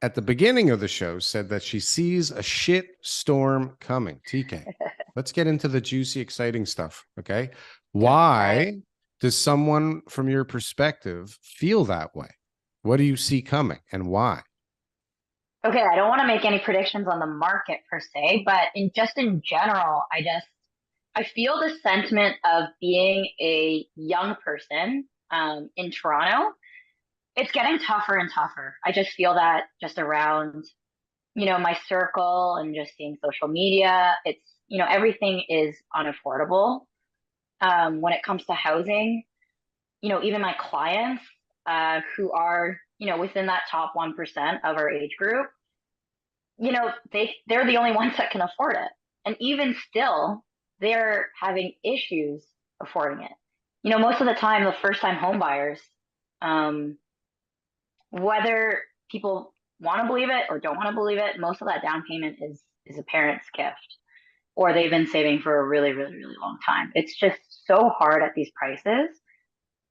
at the beginning of the show said that she sees a shit storm coming. TK, let's get into the juicy, exciting stuff. Okay. Right. Why does someone from your perspective feel that way? What do you see coming and why? Okay, I don't want to make any predictions on the market per se, but in general, I feel the sentiment of being a young person in Toronto. It's getting tougher and tougher. I just feel that just around, my circle and just seeing social media. Everything is unaffordable. When it comes to housing, even my clients who are, within that top 1% of our age group, they're the only ones that can afford it. And even still, they're having issues affording it. Most of the time, the first time home buyers, um, whether people want to believe it or don't want to believe it, most of that down payment is a parent's gift, or they've been saving for a really, really, really long time. It's just so hard at these prices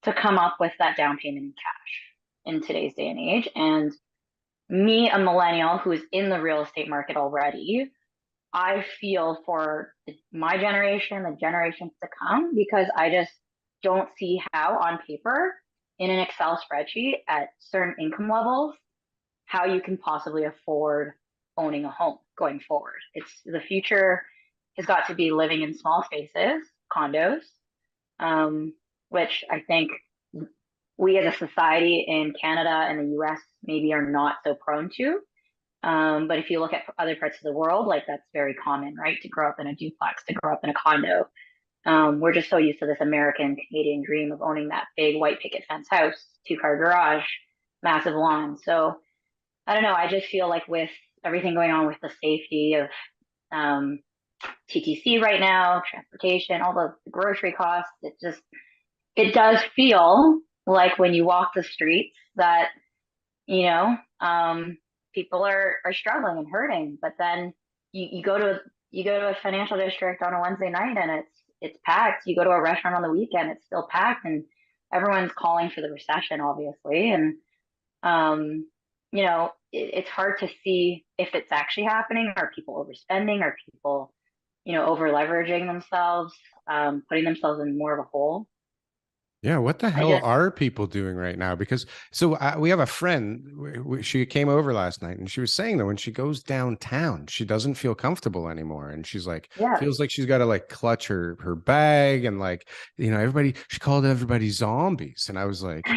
to come up with that down payment in cash in today's day and age. And me, a millennial who is in the real estate market already, I feel for my generation, the generations to come, because I just don't see how on paper in an Excel spreadsheet at certain income levels, how you can possibly afford owning a home going forward. It's the future has got to be living in small spaces, condos, which I think we as a society in Canada and the US maybe are not so prone to. But if you look at other parts of the world, like that's very common, right? To grow up in a duplex, to grow up in a condo. We're just so used to this American Canadian dream of owning that big white picket fence house, 2-car garage, massive lawn. So I don't know. I just feel like with everything going on with the safety of um, TTC right now, transportation, all the grocery costs, it does feel like when you walk the streets that, you know, um, people are struggling and hurting. But then you go to a financial district on a Wednesday night and it's packed. You go to a restaurant on the weekend, it's still packed, and everyone's calling for the recession, obviously. And um, it's hard to see if it's actually happening. Are people overspending? Are people, over leveraging themselves, putting themselves in more of a hole? Yeah, what the I hell just, are people doing right now? Because we have a friend. She came over last night, and she was saying that when she goes downtown, she doesn't feel comfortable anymore, and she's like, yeah. feels like she's got to like clutch her bag, and like everybody. She called everybody zombies, and I was like,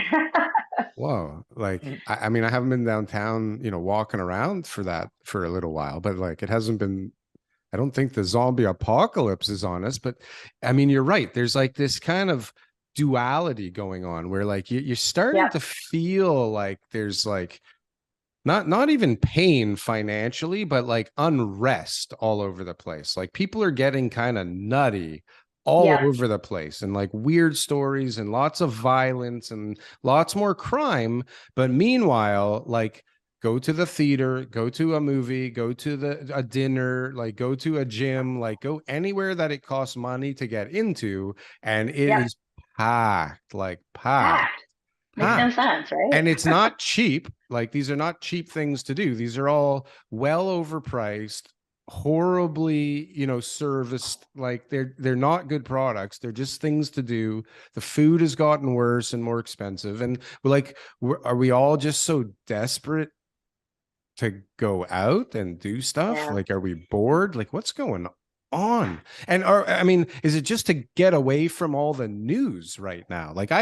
whoa, like I mean, I haven't been downtown, walking around for that for a little while, but like it hasn't been. I don't think the zombie apocalypse is on us, but I mean, you're right. There's like this kind of duality going on where like you're starting Yeah. to feel like there's like not even pain financially, but like unrest all over the place. Like people are getting kind of nutty all Yeah. over the place and like weird stories and lots of violence and lots more crime. But meanwhile, like go to the theater, go to a movie, go to a dinner, like go to a gym, like go anywhere that it costs money to get into, and it Yep. is packed, like packed, Packed. Makes no packed. sense, right? And it's not cheap. Like these are not cheap things to do. These are all well overpriced, horribly, serviced. Like they're not good products. They're just things to do. The food has gotten worse and more expensive. And we're like, are we all just so desperate to go out and do stuff? Yeah. Like, are we bored? Like, what's going on? And I mean, is it just to get away from all the news right now? Like